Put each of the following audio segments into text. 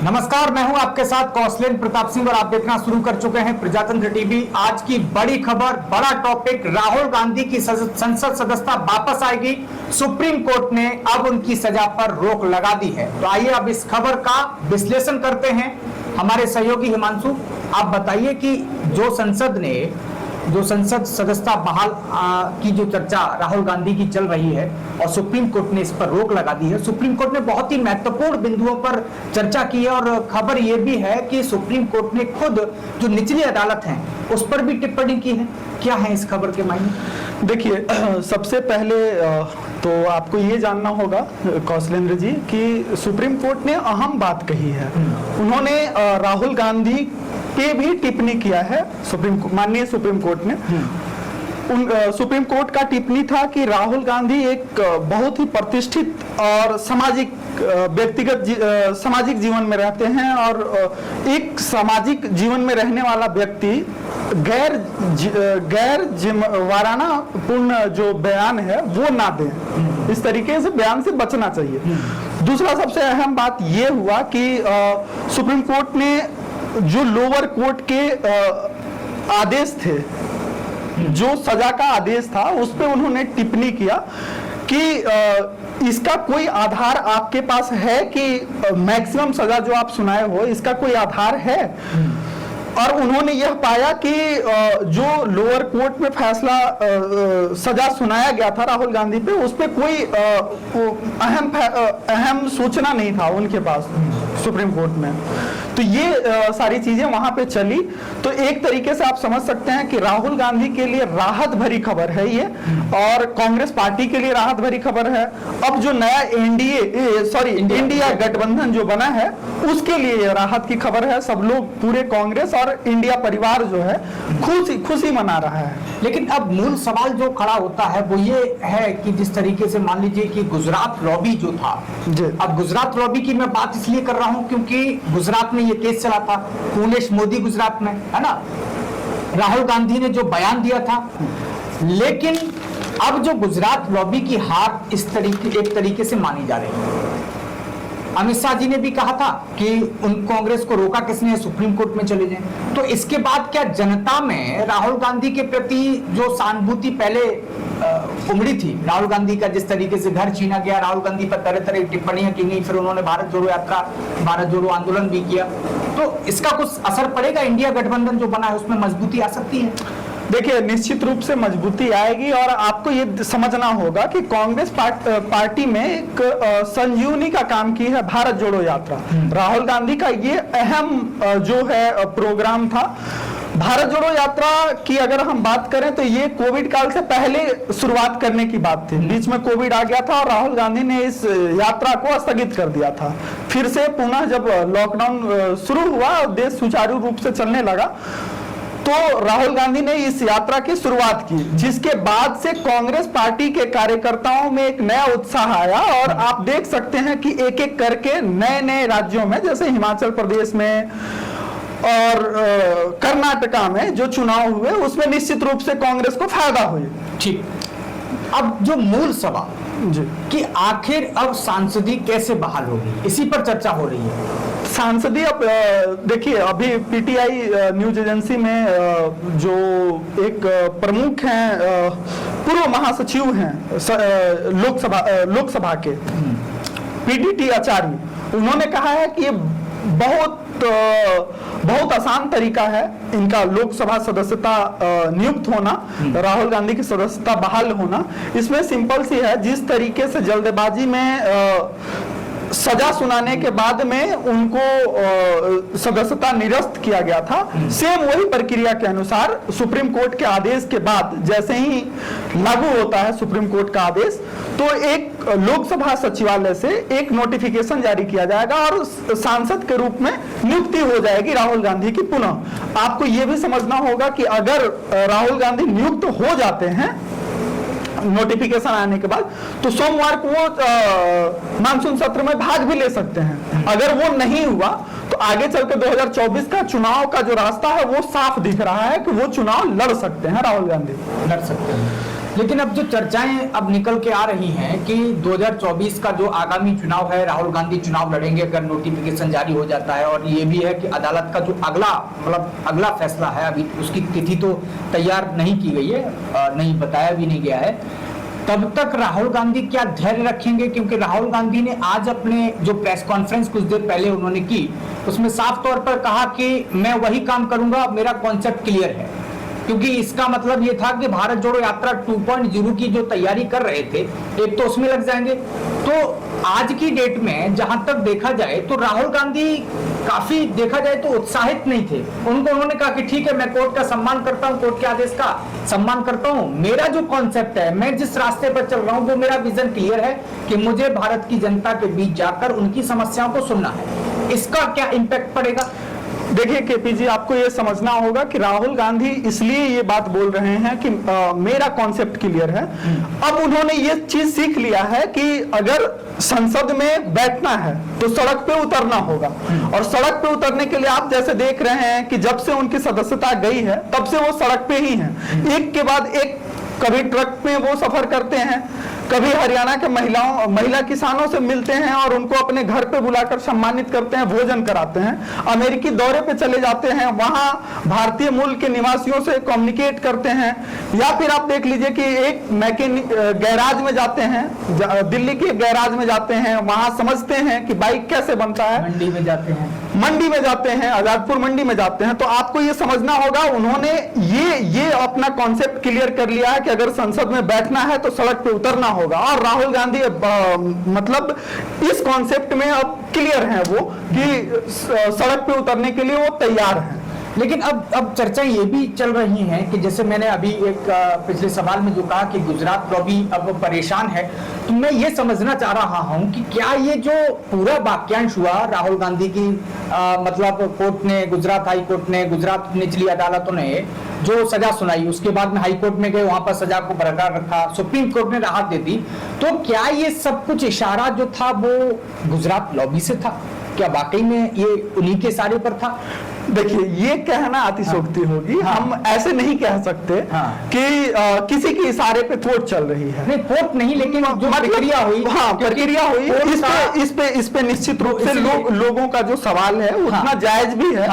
नमस्कार, मैं हूं आपके साथ कौशलेंद्र प्रताप सिंह और आप देखना शुरू कर चुके हैं प्रजातंत्र टीवी। आज की बड़ी खबर, बड़ा टॉपिक, राहुल गांधी की संसद सदस्यता वापस आएगी। सुप्रीम कोर्ट ने अब उनकी सजा पर रोक लगा दी है। तो आइए अब इस खबर का विश्लेषण करते हैं। हमारे सहयोगी हिमांशु, आप बताइए कि जो संसद सदस्यता बहाल की जो चर्चा राहुल गांधी की चल रही है और सुप्रीम कोर्ट ने इस पर रोक लगा दी है। सुप्रीम कोर्ट ने बहुत ही महत्वपूर्ण बिंदुओं पर चर्चा की है और खबर यह भी है कि सुप्रीम कोर्ट ने खुद जो निचली अदालत है उस पर भी टिप्पणी की है। क्या है इस खबर के मायने? देखिए, सबसे पहले तो आपको ये जानना होगा कौशलेंद्र जी कि सुप्रीम कोर्ट ने अहम बात कही है। उन्होंने राहुल गांधी पे भी टिप्पणी किया है। माननीय सुप्रीम कोर्ट ने सुप्रीम कोर्ट का टिप्पणी था कि राहुल गांधी एक बहुत ही प्रतिष्ठित और सामाजिक जीवन में रहते हैं और एक सामाजिक जीवन में रहने वाला व्यक्ति गैर जिम्मेवाराना पूर्ण जो बयान है वो ना दें। इस तरीके से बयान से बचना चाहिए। दूसरा सबसे अहम बात ये हुआ कि सुप्रीम कोर्ट ने जो लोअर कोर्ट के आदेश थे, जो सजा का आदेश था, उस पे उन्होंने टिप्पणी किया कि इसका कोई आधार आपके पास है कि मैक्सिमम सजा जो आप सुनाए हो, इसका कोई आधार है। और उन्होंने यह पाया कि जो लोअर कोर्ट में फैसला सजा सुनाया गया था राहुल गांधी पे, उस पे कोई अहम सूचना नहीं था उनके पास सुप्रीम कोर्ट में। तो ये सारी चीजें वहां पे चली। तो एक तरीके से आप समझ सकते हैं कि राहुल गांधी के लिए राहत भरी खबर है ये, और कांग्रेस पार्टी के लिए राहत भरी खबर है। अब जो नया इंडिया गठबंधन जो बना है उसके लिए ये राहत की खबर है। सब लोग, पूरे कांग्रेस और इंडिया परिवार जो है खुशी मना रहा है। लेकिन अब मूल सवाल जो खड़ा होता है वो ये है कि जिस तरीके से मान लीजिए कि गुजरात लॉबी जो था, अब गुजरात लॉबी की मैं बात इसलिए कर रहा हूं क्योंकि गुजरात में ये केस चला था, पुनेश मोदी गुजरात में, है ना। राहुल गांधी ने जो बयान दिया था, लेकिन अब जो गुजरात लॉबी की हार एक तरीके से मानी जा रही है। अमित शाह जी ने भी कहा था कि उन कांग्रेस को रोका किसने, सुप्रीम कोर्ट में चले जाएं। तो इसके बाद क्या जनता में राहुल गांधी के प्रति जो सहानुभूति पहले उमड़ी थी, राहुल गांधी का जिस तरीके से घर छीना गया, राहुल गांधी पर तरह तरह की टिप्पणियां की गई, फिर उन्होंने भारत जोड़ो आंदोलन भी किया, तो इसका कुछ असर पड़ेगा? इंडिया गठबंधन जो बना है उसमें मजबूती आ सकती है? देखिए, निश्चित रूप से मजबूती आएगी। और आपको ये समझना होगा कि कांग्रेस पार्टी में एक संजीवनी का काम की है भारत जोड़ो यात्रा। राहुल गांधी का ये अहम जो है प्रोग्राम था। भारत जोड़ो यात्रा की अगर हम बात करें तो ये कोविड काल से पहले शुरुआत करने की बात थी। बीच में कोविड आ गया था और राहुल गांधी ने इस यात्रा को स्थगित कर दिया था। फिर से पुनः जब लॉकडाउन शुरू हुआ और देश सुचारू रूप से चलने लगा, तो राहुल गांधी ने इस यात्रा की शुरुआत की, जिसके बाद से कांग्रेस पार्टी के कार्यकर्ताओं में एक नया उत्साह आया। और आप देख सकते हैं कि एक एक करके नए नए राज्यों में, जैसे हिमाचल प्रदेश में और कर्नाटका में जो चुनाव हुए, उसमें निश्चित रूप से कांग्रेस को फायदा हुई। ठीक, अब जो मूल सवाल कि आखिर अब सांसदी कैसे बहाल होगी, इसी पर चर्चा हो रही है। सांसदी, अब देखिए, अभी पीटीआई न्यूज एजेंसी में जो एक प्रमुख हैं, पूर्व महासचिव हैं लोकसभा के, पीडीटी आचार्य, उन्होंने कहा है कि ये बहुत आसान तरीका है इनका लोकसभा सदस्यता नियुक्त होना, राहुल गांधी की सदस्यता बहाल होना। इसमें सिंपल सी है, जिस तरीके से जल्दबाजी में सजा सुनाने के बाद में उनको सदस्यता निरस्त किया गया था, सेम वही प्रक्रिया के अनुसार सुप्रीम कोर्ट के आदेश के बाद जैसे ही लागू होता है सुप्रीम कोर्ट का आदेश, तो एक लोकसभा सचिवालय से एक नोटिफिकेशन जारी किया जाएगा और सांसद के रूप में नियुक्ति हो जाएगी राहुल गांधी की पुनः। आपको यह भी समझना होगा कि अगर राहुल गांधी नियुक्त हो जाते हैं नोटिफिकेशन आने के बाद, तो सोमवार को वो मानसून सत्र में भाग भी ले सकते हैं। अगर वो नहीं हुआ तो आगे चलकर 2024 का चुनाव का जो रास्ता है वो साफ दिख रहा है कि वो चुनाव लड़ सकते हैं, राहुल गांधी लड़ सकते हैं। लेकिन अब जो चर्चाएं अब निकल के आ रही हैं कि 2024 का जो आगामी चुनाव है, राहुल गांधी चुनाव लड़ेंगे अगर नोटिफिकेशन जारी हो जाता है, और ये भी है कि अदालत का जो अगला फैसला है, अभी उसकी तिथि तो तैयार नहीं की गई है, नहीं बताया भी नहीं गया है, तब तक राहुल गांधी क्या धैर्य रखेंगे? क्योंकि राहुल गांधी ने आज अपने जो प्रेस कॉन्फ्रेंस कुछ देर पहले उन्होंने की, उसमें साफ तौर पर कहा कि मैं वही काम करूंगा, मेरा कॉन्सेप्ट क्लियर है। क्योंकि इसका मतलब ये था कि भारत जोड़ो यात्रा 2.0 की जो तैयारी कर रहे थे, एक तो उसमें लग जाएंगे। तो आज की डेट में जहां तक देखा जाए तो राहुल गांधी काफी देखा जाए तो उत्साहित नहीं थे। उन्होंने कहा कि ठीक है, मैं कोर्ट का सम्मान करता हूं, कोर्ट के आदेश का सम्मान करता हूं, मेरा जो कॉन्सेप्ट है, मैं जिस रास्ते पर चल रहा हूं, वो मेरा विजन क्लियर है कि मुझे भारत की जनता के बीच जाकर उनकी समस्याओं को सुनना है। इसका क्या इम्पैक्ट पड़ेगा? देखिए केपी जी, आपको ये समझना होगा कि राहुल गांधी इसलिए ये बात बोल रहे हैं कि मेरा कॉन्सेप्ट क्लियर है। अब उन्होंने ये चीज सीख लिया है कि अगर संसद में बैठना है तो सड़क पे उतरना होगा, और सड़क पे उतरने के लिए आप जैसे देख रहे हैं कि जब से उनकी सदस्यता गई है तब से वो सड़क पे ही हैं, एक के बाद एक। कभी ट्रक में वो सफर करते हैं, कभी हरियाणा के महिला किसानों से मिलते हैं और उनको अपने घर पे बुलाकर सम्मानित करते हैं, भोजन कराते हैं। अमेरिकी दौरे पे चले जाते हैं, वहां भारतीय मूल के निवासियों से कम्युनिकेट करते हैं। या फिर आप देख लीजिए कि एक मैकेनिक गैराज में जाते हैं, दिल्ली के गैराज में जाते हैं, वहां समझते हैं कि बाइक कैसे बनता है। मंडी में जाते हैं, आजादपुर मंडी में जाते हैं। तो आपको ये समझना होगा, उन्होंने ये अपना कॉन्सेप्ट क्लियर कर लिया है कि अगर संसद में बैठना है तो सड़क पे उतरना होगा। और राहुल गांधी मतलब इस कॉन्सेप्ट में अब क्लियर है वो कि सड़क पे उतरने के लिए वो तैयार हैं। लेकिन अब चर्चा ये भी चल रही है कि जैसे मैंने अभी एक पिछले सवाल में जो कहा कि गुजरात लॉबी अब परेशान है, तो मैं ये समझना चाह रहा हूं कि क्या ये जो पूरा वाक्यांश हुआ राहुल गांधी की, मतलब कोर्ट ने, गुजरात हाई कोर्ट ने, गुजरात निचली अदालतों ने जो सजा सुनाई, उसके बाद में हाई कोर्ट में गए, वहां पर सजा को बरकरार रखा, सुप्रीम कोर्ट ने राहत दे दी, तो क्या ये सब कुछ इशारा जो था वो गुजरात लॉबी से था? क्या वाकई में ये उन्हीं के इशारे पर था? देखिए, ये कहना अतिशोक्ति होगी। हम ऐसे नहीं कह सकते कि किसी के इशारे पे वोट चल रही है। नहीं, वोट नहीं, लेकिन जो प्रक्रिया हुई, प्रक्रिया हुई, इस पे निश्चित रूप से लोगों का जो सवाल है उतना जायज भी है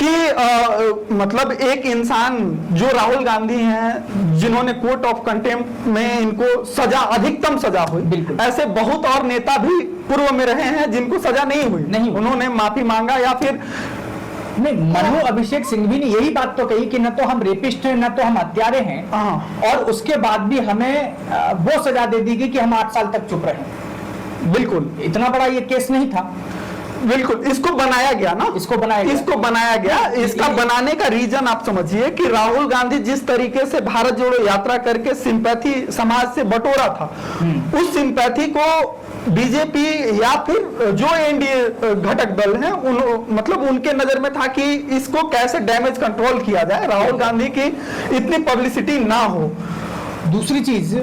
कि मतलब एक इंसान जो राहुल गांधी हैं, जिन्होंने कोर्ट ऑफ कंटेम्प्ट में इनको सजा, अधिकतम सजा हुई, ऐसे बहुत और नेता भी पूर्व में रहे हैं जिनको सजा नहीं, उन्होंने माफी मांगा या फिर नहीं। मनु अभिषेक सिंघवी ने यही बात तो कही कि न तो हम रेपिस्ट हैं, न तो हम हत्यारे हैं, और उसके बाद भी हमें वो सजा दे दी गई कि हम 8 साल तक चुप रहे। बिल्कुल, इतना बड़ा ये केस नहीं था। बिल्कुल, इसको बनाया गया ना, इसको बनाया गया। इसका बनाने का रीजन आप समझिए कि राहुल गांधी जिस तरीके से भारत जोड़ो यात्रा करके सिंपैथी समाज से बटोरा था, उस सिंपैथी को बीजेपी या फिर जो एनडीए घटक दल हैं, मतलब उनके नजर में था कि इसको कैसे डैमेज कंट्रोल किया जाए, राहुल गांधी की इतनी पब्लिसिटी ना हो। दूसरी चीज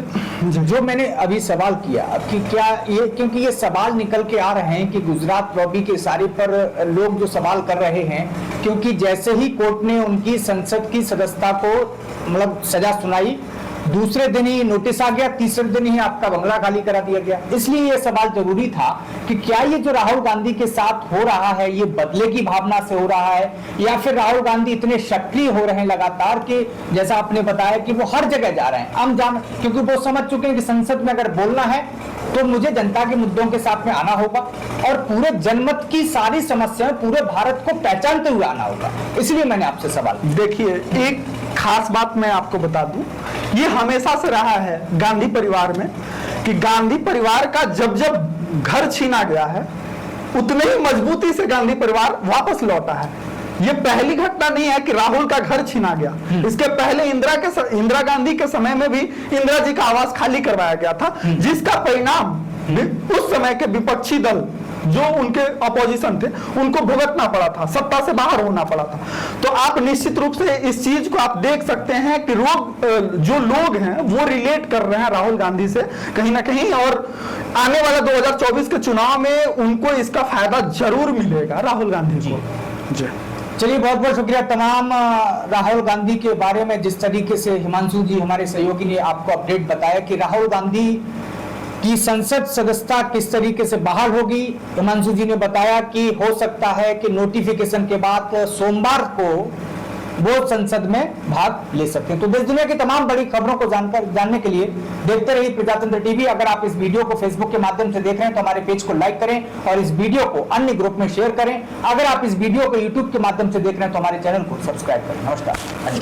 जो मैंने अभी सवाल किया कि क्या ये, क्योंकि ये सवाल निकल के आ रहे हैं कि गुजरात लॉबी के इशारे पर लोग जो सवाल कर रहे हैं, क्योंकि जैसे ही कोर्ट ने उनकी संसद की सदस्यता को मतलब सजा सुनाई, दूसरे दिन ही नोटिस आ गया, तीसरे दिन ही आपका बंगला खाली करा दिया गया। इसलिए यह सवाल जरूरी था कि क्या ये जो राहुल गांधी के साथ हो रहा है, ये बदले की भावना से हो रहा है, या फिर राहुल गांधी इतने सक्रिय हो रहे हैं लगातार कि जैसा आपने बताया कि वो हर जगह जा रहे हैं, हम जान, क्योंकि वो समझ चुके हैं कि संसद में अगर बोलना है तो मुझे जनता के मुद्दों के साथ में आना होगा और पूरे जनमत की सारी समस्याएं पूरे भारत को पहचानते हुए आना होगा। इसलिए मैंने आपसे सवाल। देखिए, एक खास बात मैं आपको बता दूं, ये हमेशा से रहा है गांधी परिवार में कि गांधी परिवार का जब जब घर छीना गया है, उतने ही मजबूती से गांधी परिवार वापस लौटा है। ये पहली घटना नहीं है कि राहुल का घर छीना गया। इसके पहले इंदिरा गांधी के समय में भी इंदिरा जी का आवास खाली करवाया गया था, जिसका परिणाम उस समय के विपक्षी दल जो उनके अपोजिशन थे उनको भुगतना पड़ा था, सत्ता से बाहर होना पड़ा था। तो आप निश्चित रूप से इस चीज को आप देख सकते हैं कि जो लोग हैं वो रिलेट कर रहे हैं राहुल गांधी से कहीं ना कहीं, और आने वाला 2024 के चुनाव में उनको इसका फायदा जरूर मिलेगा राहुल गांधी को। जी। चलिए, बहुत बहुत शुक्रिया। तमाम राहुल गांधी के बारे में जिस तरीके से हिमांशु जी हमारे सहयोगी ने आपको अपडेट बताया कि राहुल गांधी की संसद सदस्यता किस तरीके से बहाल होगी, हिमांशु जी ने बताया कि हो सकता है कि नोटिफिकेशन के बाद सोमवार को वो संसद में भाग ले सकते हैं। तो देश दुनिया की तमाम बड़ी खबरों को जानने के लिए देखते रहिए प्रजातंत्र टीवी। अगर आप इस वीडियो को फेसबुक के माध्यम से देख रहे हैं तो हमारे पेज को लाइक करें और इस वीडियो को अन्य ग्रुप में शेयर करें। अगर आप इस वीडियो को यूट्यूब के माध्यम से देख रहे हैं तो हमारे चैनल को सब्सक्राइब करें। नमस्कार।